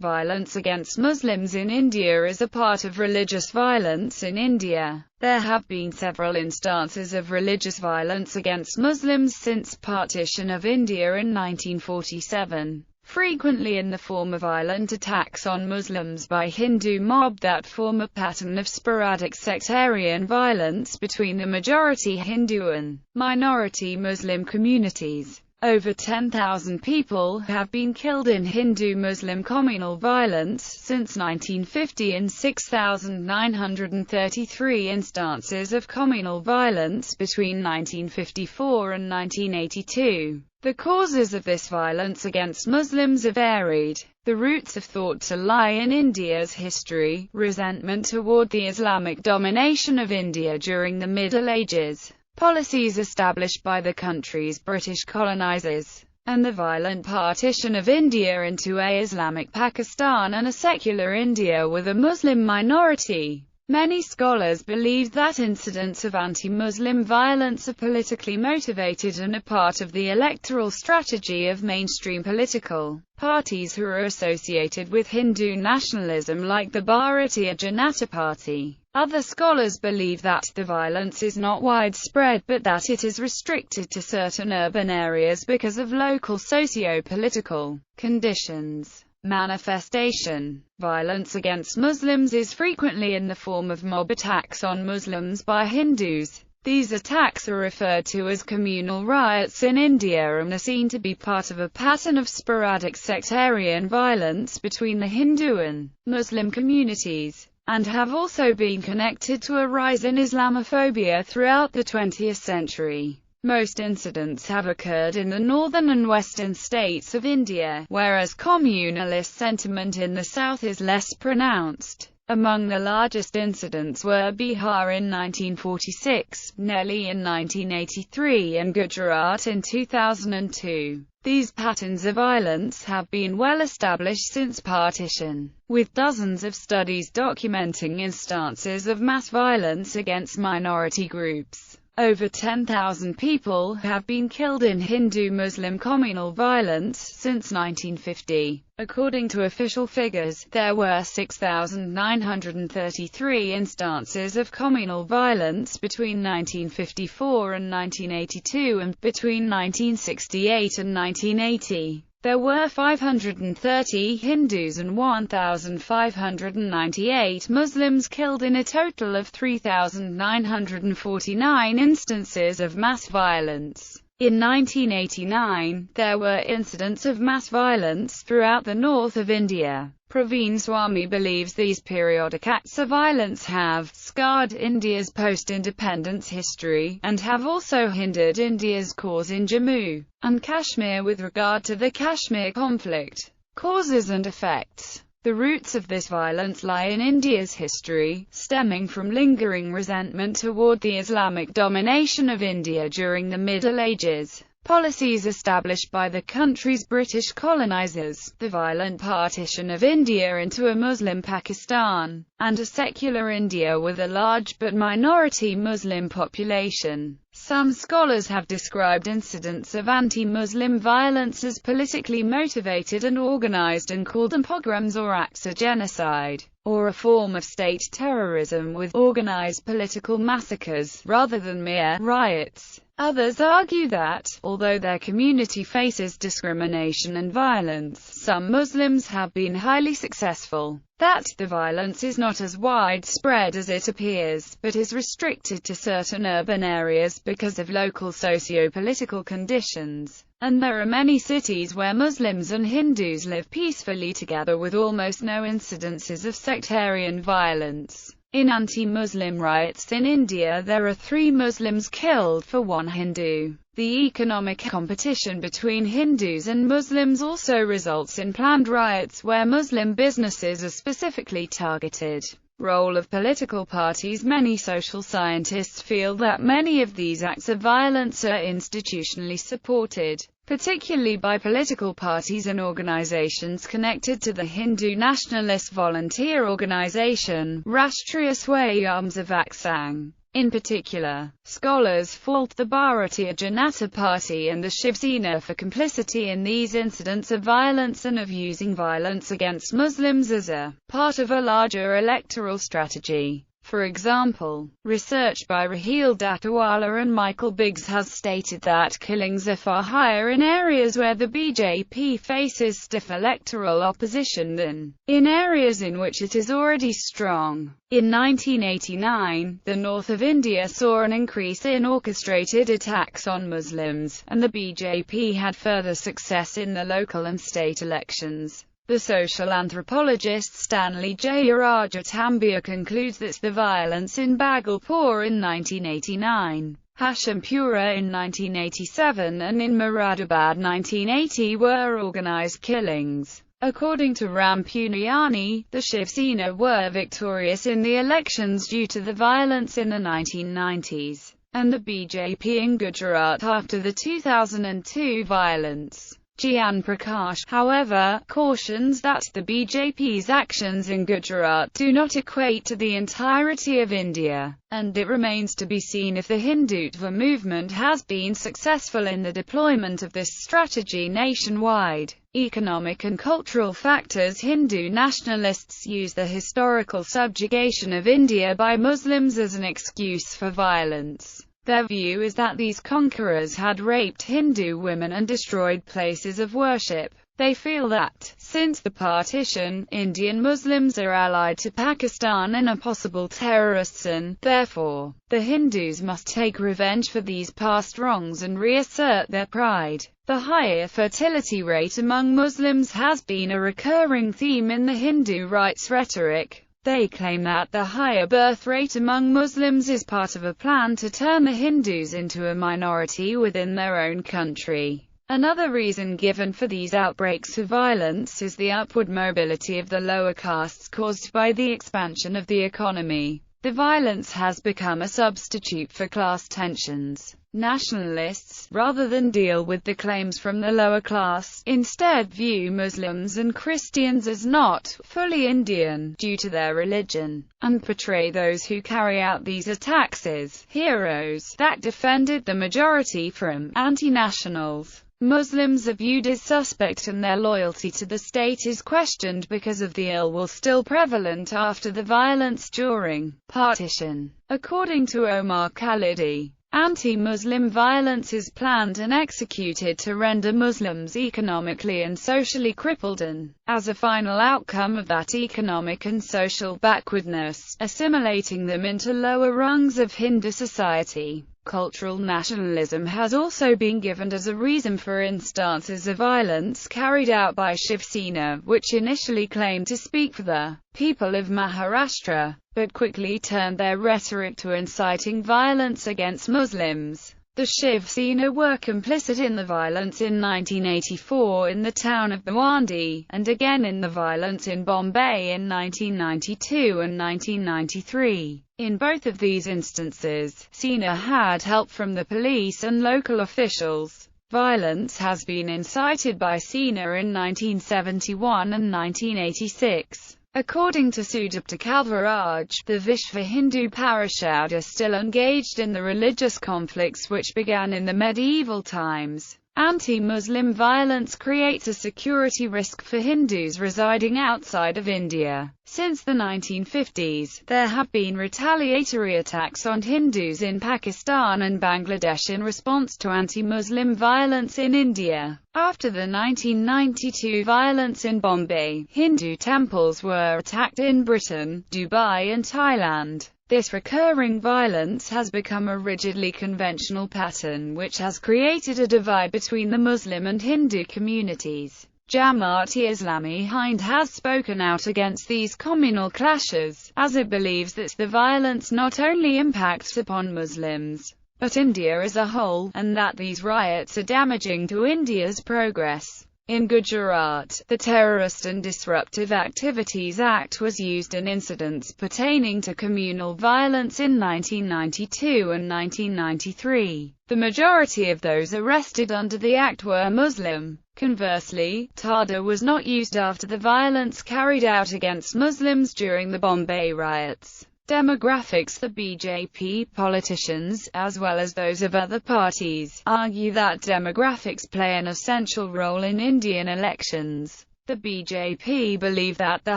Violence against Muslims in India is a part of religious violence in India. There have been several instances of religious violence against Muslims since partition of India in 1947, frequently in the form of violent attacks on Muslims by Hindu mob that form a pattern of sporadic sectarian violence between the majority Hindu and minority Muslim communities. Over 10,000 people have been killed in Hindu-Muslim communal violence since 1950 and 6,933 instances of communal violence between 1954 and 1982. The causes of this violence against Muslims are varied. The roots are thought to lie in India's history, resentment toward the Islamic domination of India during the Middle Ages, policies established by the country's British colonizers, and the violent partition of India into a Islamic Pakistan and a secular India with a Muslim minority. Many scholars believe that incidents of anti-Muslim violence are politically motivated and a part of the electoral strategy of mainstream political parties who are associated with Hindu nationalism like the Bharatiya Janata Party. Other scholars believe that the violence is not widespread but that it is restricted to certain urban areas because of local socio-political conditions. Manifestation. Violence against Muslims is frequently in the form of mob attacks on Muslims by Hindus. These attacks are referred to as communal riots in India and are seen to be part of a pattern of sporadic sectarian violence between the Hindu and Muslim communities, and have also been connected to a rise in Islamophobia throughout the 20th century. Most incidents have occurred in the northern and western states of India, whereas communalist sentiment in the south is less pronounced. Among the largest incidents were Bihar in 1946, Delhi in 1983 and Gujarat in 2002. These patterns of violence have been well established since partition, with dozens of studies documenting instances of mass violence against minority groups. Over 10,000 people have been killed in Hindu-Muslim communal violence since 1950. According to official figures, there were 6,933 instances of communal violence between 1954 and 1982 and between 1968 and 1980. There were 530 Hindus and 1,598 Muslims killed in a total of 3,949 instances of mass violence. In 1989, there were incidents of mass violence throughout the north of India. Praveen Swami believes these periodic acts of violence have scarred India's post-independence history, and have also hindered India's cause in Jammu and Kashmir with regard to the Kashmir conflict. Causes and effects. The roots of this violence lie in India's history, stemming from lingering resentment toward the Islamic domination of India during the Middle Ages, policies established by the country's British colonizers, the violent partition of India into a Muslim Pakistan, and a secular India with a large but minority Muslim population. Some scholars have described incidents of anti-Muslim violence as politically motivated and organized and called them pogroms or acts of genocide, or a form of state terrorism with organized political massacres, rather than mere riots. Others argue that, although their community faces discrimination and violence, some Muslims have been highly successful, that the violence is not as widespread as it appears, but is restricted to certain urban areas because of local socio-political conditions, and there are many cities where Muslims and Hindus live peacefully together with almost no incidences of sectarian violence. In anti-Muslim riots in India there are 3 Muslims killed for 1 Hindu. The economic competition between Hindus and Muslims also results in planned riots where Muslim businesses are specifically targeted. Role of political parties. Many social scientists feel that many of these acts of violence are institutionally supported, particularly by political parties and organizations connected to the Hindu nationalist volunteer organization, Rashtriya Swayamsevak Sangh. In particular, scholars fault the Bharatiya Janata Party and the Shiv Sena for complicity in these incidents of violence and of using violence against Muslims as a part of a larger electoral strategy. For example, research by Raheel Dattawala and Michael Biggs has stated that killings are far higher in areas where the BJP faces stiff electoral opposition than in areas in which it is already strong. In 1989, the north of India saw an increase in orchestrated attacks on Muslims, and the BJP had further success in the local and state elections. The social anthropologist Stanley Jayarajatambia concludes that the violence in Bhagalpur in 1989, Hashimpura in 1987 and in Moradabad 1980 were organized killings. According to Ram Puniyani, the Shiv Sena were victorious in the elections due to the violence in the 1990s, and the BJP in Gujarat after the 2002 violence. Gyan Prakash, however, cautions that the BJP's actions in Gujarat do not equate to the entirety of India, and it remains to be seen if the Hindutva movement has been successful in the deployment of this strategy nationwide. Economic and cultural factors. Hindu nationalists use the historical subjugation of India by Muslims as an excuse for violence. Their view is that these conquerors had raped Hindu women and destroyed places of worship. They feel that, since the partition, Indian Muslims are allied to Pakistan in a possible terrorists and, therefore, the Hindus must take revenge for these past wrongs and reassert their pride. The higher fertility rate among Muslims has been a recurring theme in the Hindu rights rhetoric. They claim that the higher birth rate among Muslims is part of a plan to turn the Hindus into a minority within their own country. Another reason given for these outbreaks of violence is the upward mobility of the lower castes caused by the expansion of the economy. The violence has become a substitute for class tensions. Nationalists, rather than deal with the claims from the lower class, instead view Muslims and Christians as not fully Indian due to their religion, and portray those who carry out these attacks as heroes that defended the majority from anti-nationals. Muslims are viewed as suspect and their loyalty to the state is questioned because of the ill will still prevalent after the violence during partition. According to Omar Khalidi, anti-Muslim violence is planned and executed to render Muslims economically and socially crippled and, as a final outcome of that economic and social backwardness, assimilating them into lower rungs of Hindu society. Cultural nationalism has also been given as a reason for instances of violence carried out by Shiv Sena, which initially claimed to speak for the people of Maharashtra, but quickly turned their rhetoric to inciting violence against Muslims. The Shiv Sena were complicit in the violence in 1984 in the town of Bhiwandi, and again in the violence in Bombay in 1992 and 1993. In both of these instances, Sena had help from the police and local officials. Violence has been incited by Sena in 1971 and 1986. According to Sudipta Kalvaraj, the Vishva Hindu Parishad are still engaged in the religious conflicts which began in the medieval times. Anti-Muslim violence creates a security risk for Hindus residing outside of India. Since the 1950s, there have been retaliatory attacks on Hindus in Pakistan and Bangladesh in response to anti-Muslim violence in India. After the 1992 violence in Bombay, Hindu temples were attacked in Britain, Dubai and Thailand. This recurring violence has become a rigidly conventional pattern which has created a divide between the Muslim and Hindu communities. Jamaat-e-Islami Hind has spoken out against these communal clashes, as it believes that the violence not only impacts upon Muslims, but India as a whole, and that these riots are damaging to India's progress. In Gujarat, the Terrorist and Disruptive Activities Act was used in incidents pertaining to communal violence in 1992 and 1993. The majority of those arrested under the act were Muslim. Conversely, Tada was not used after the violence carried out against Muslims during the Bombay riots. demographics. The BJP politicians, as well as those of other parties, argue that demographics play an essential role in Indian elections. The BJP believe that the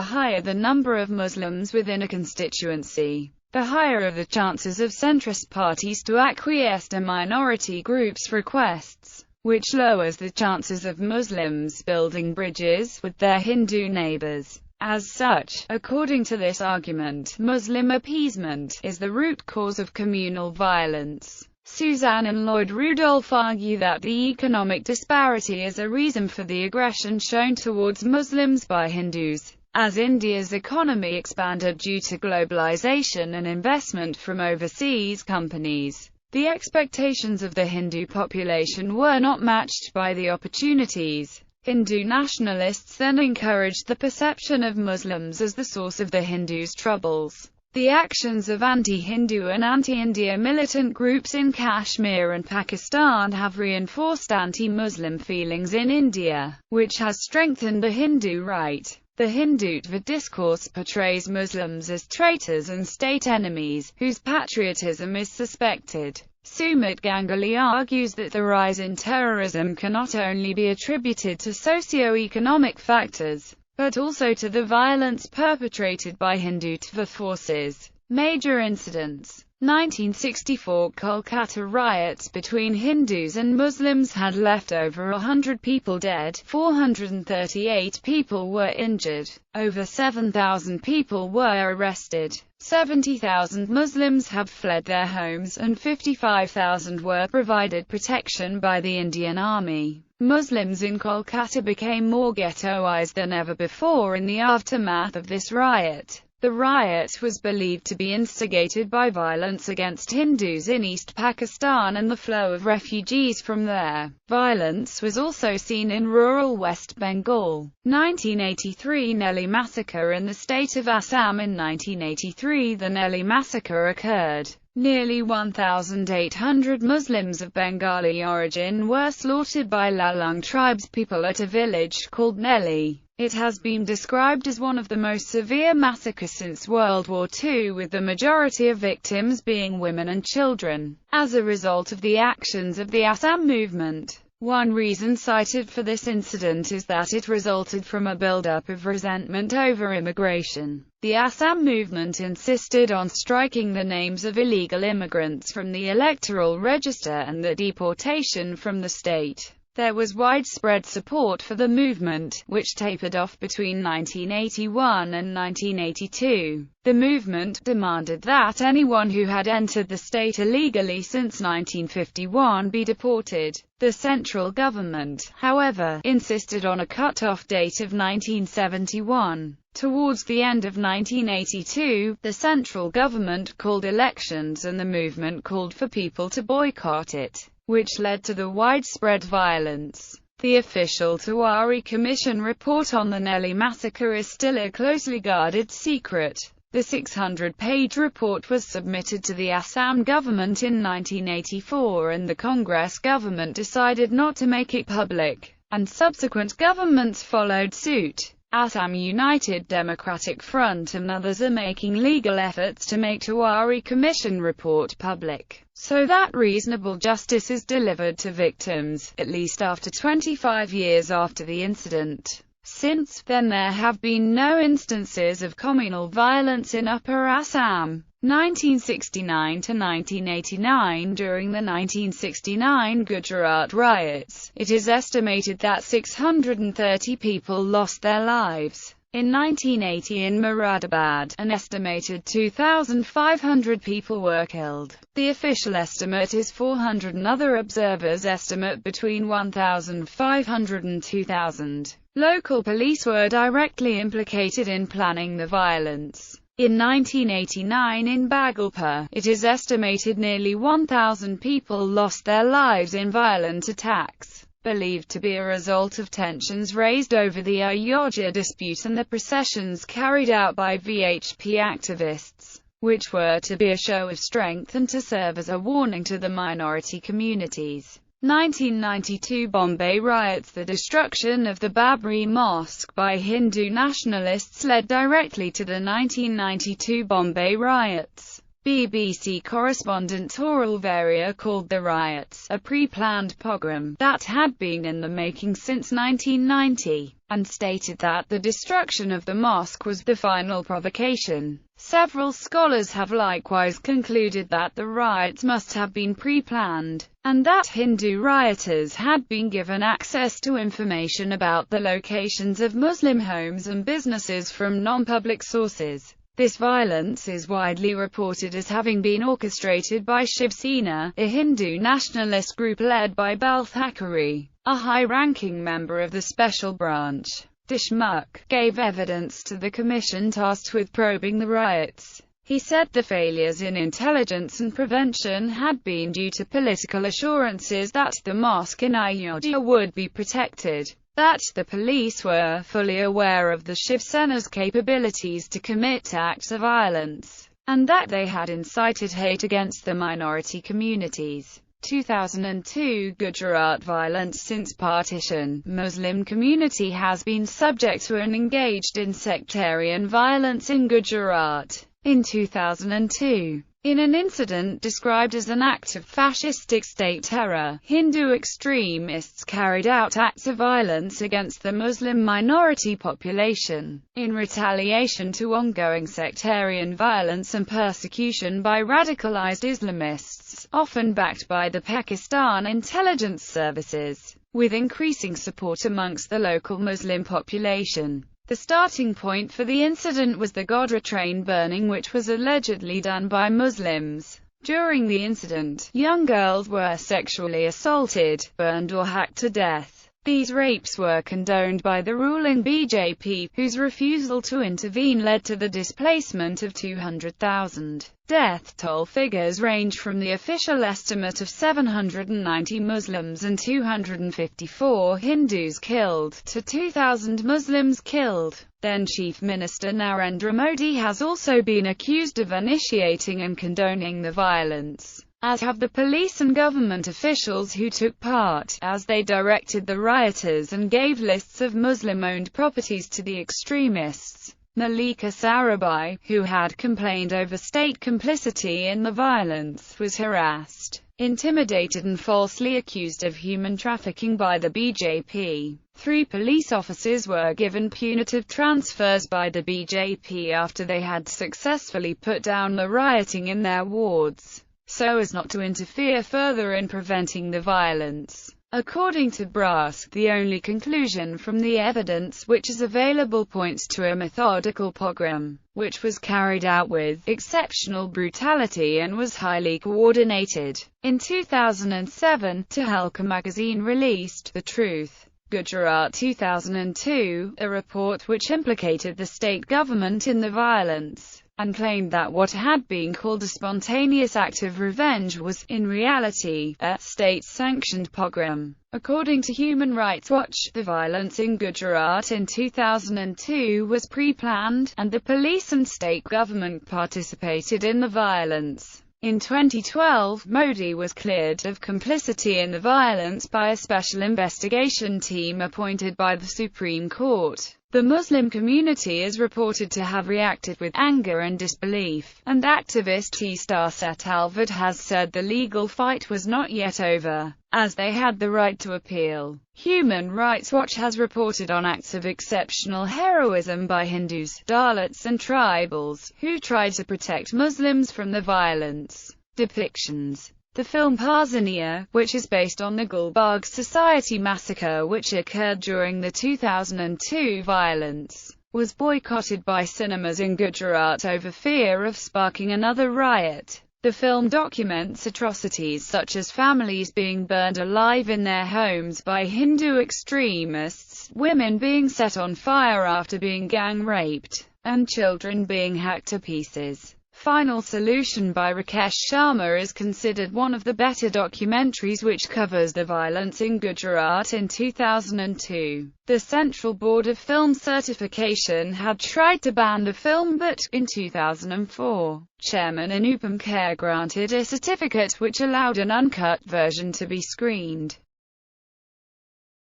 higher the number of Muslims within a constituency, the higher are the chances of centrist parties to acquiesce to minority groups' requests, which lowers the chances of Muslims building bridges with their Hindu neighbors. As such, according to this argument, Muslim appeasement is the root cause of communal violence. Suzanne and Lloyd Rudolph argue that the economic disparity is a reason for the aggression shown towards Muslims by Hindus. As India's economy expanded due to globalization and investment from overseas companies, the expectations of the Hindu population were not matched by the opportunities. Hindu nationalists then encouraged the perception of Muslims as the source of the Hindus' troubles. The actions of anti-Hindu and anti-India militant groups in Kashmir and Pakistan have reinforced anti-Muslim feelings in India, which has strengthened the Hindu right. The Hindutva discourse portrays Muslims as traitors and state enemies, whose patriotism is suspected. Sumit Ganguly argues that the rise in terrorism cannot only be attributed to socio-economic factors, but also to the violence perpetrated by Hindutva forces. Major incidents. 1964 Kolkata riots between Hindus and Muslims had left over 100 people dead, 438 people were injured, over 7,000 people were arrested, 70,000 Muslims have fled their homes, and 55,000 were provided protection by the Indian Army. Muslims in Kolkata became more ghettoized than ever before in the aftermath of this riot. The riot was believed to be instigated by violence against Hindus in East Pakistan and the flow of refugees from there. Violence was also seen in rural West Bengal. 1983 Nellie massacre in the state of Assam. In 1983 the Nellie massacre occurred. Nearly 1,800 Muslims of Bengali origin were slaughtered by Lalung tribespeople at a village called Nellie. It has been described as one of the most severe massacres since World War II, with the majority of victims being women and children, as a result of the actions of the Assam movement. One reason cited for this incident is that it resulted from a build-up of resentment over immigration. The Assam movement insisted on striking the names of illegal immigrants from the electoral register and their deportation from the state. There was widespread support for the movement, which tapered off between 1981 and 1982. The movement demanded that anyone who had entered the state illegally since 1951 be deported. The central government, however, insisted on a cut-off date of 1971. Towards the end of 1982, the central government called elections and the movement called for people to boycott it, which led to the widespread violence. The official Tiwari Commission report on the Nellie massacre is still a closely guarded secret. The 600-page report was submitted to the Assam government in 1984 and the Congress government decided not to make it public, and subsequent governments followed suit. Assam United Democratic Front and others are making legal efforts to make Tiwari Commission report public, so that reasonable justice is delivered to victims, at least after 25 years after the incident. Since then there have been no instances of communal violence in Upper Assam. 1969 to 1989. During the 1969 Gujarat riots, it is estimated that 630 people lost their lives. In 1980 in Moradabad, an estimated 2,500 people were killed. The official estimate is 400 and other observers estimate between 1,500 and 2,000. Local police were directly implicated in planning the violence. In 1989 in Bhagalpur, it is estimated nearly 1,000 people lost their lives in violent attacks, believed to be a result of tensions raised over the Ayodhya dispute and the processions carried out by VHP activists, which were to be a show of strength and to serve as a warning to the minority communities. 1992 Bombay riots. The destruction of the Babri Mosque by Hindu nationalists led directly to the 1992 Bombay riots. BBC correspondent Toral Varia called the riots a pre-planned pogrom that had been in the making since 1990, and stated that the destruction of the mosque was the final provocation. Several scholars have likewise concluded that the riots must have been pre-planned, and that Hindu rioters had been given access to information about the locations of Muslim homes and businesses from non-public sources. This violence is widely reported as having been orchestrated by Shiv Sena, a Hindu nationalist group led by Bal Thackeray, a high-ranking member of the special branch. Deshmukh gave evidence to the commission tasked with probing the riots. He said the failures in intelligence and prevention had been due to political assurances that the mosque in Ayodhya would be protected, that the police were fully aware of the Shiv Sena's capabilities to commit acts of violence, and that they had incited hate against the minority communities. 2002 Gujarat violence. Since partition, Muslim community has been subject to and engaged in sectarian violence in Gujarat. In 2002, in an incident described as an act of fascistic state terror, Hindu extremists carried out acts of violence against the Muslim minority population, in retaliation to ongoing sectarian violence and persecution by radicalized Islamists, often backed by the Pakistan intelligence services, with increasing support amongst the local Muslim population. The starting point for the incident was the Godhra train burning, which was allegedly done by Muslims. During the incident, young girls were sexually assaulted, burned or hacked to death. These rapes were condoned by the ruling BJP, whose refusal to intervene led to the displacement of 200,000. Death toll figures range from the official estimate of 790 Muslims and 254 Hindus killed, to 2,000 Muslims killed. Then Chief Minister Narendra Modi has also been accused of initiating and condoning the violence, as have the police and government officials who took part, as they directed the rioters and gave lists of Muslim-owned properties to the extremists. Malika Sarabhai, who had complained over state complicity in the violence, was harassed, intimidated and falsely accused of human trafficking by the BJP. 3 police officers were given punitive transfers by the BJP after they had successfully put down the rioting in their wards, so as not to interfere further in preventing the violence. According to Brass, the only conclusion from the evidence which is available points to a methodical pogrom, which was carried out with exceptional brutality and was highly coordinated. In 2007, Tehelka magazine released The Truth, Gujarat 2002, a report which implicated the state government in the violence, and claimed that what had been called a spontaneous act of revenge was, in reality, a state-sanctioned pogrom. According to Human Rights Watch, the violence in Gujarat in 2002 was pre-planned, and the police and state government participated in the violence. In 2012, Modi was cleared of complicity in the violence by a special investigation team appointed by the Supreme Court. The Muslim community is reported to have reacted with anger and disbelief, and activist T-Star Setalvad has said the legal fight was not yet over, as they had the right to appeal. Human Rights Watch has reported on acts of exceptional heroism by Hindus, Dalits and tribals, who tried to protect Muslims from the violence. Depictions. The film Parzania, which is based on the Gulbarg Society massacre which occurred during the 2002 violence, was boycotted by cinemas in Gujarat over fear of sparking another riot. The film documents atrocities such as families being burned alive in their homes by Hindu extremists, women being set on fire after being gang raped, and children being hacked to pieces. Final Solution by Rakesh Sharma is considered one of the better documentaries which covers the violence in Gujarat in 2002. The Central Board of Film Certification had tried to ban the film but, in 2004, Chairman Anupam Kher granted a certificate which allowed an uncut version to be screened.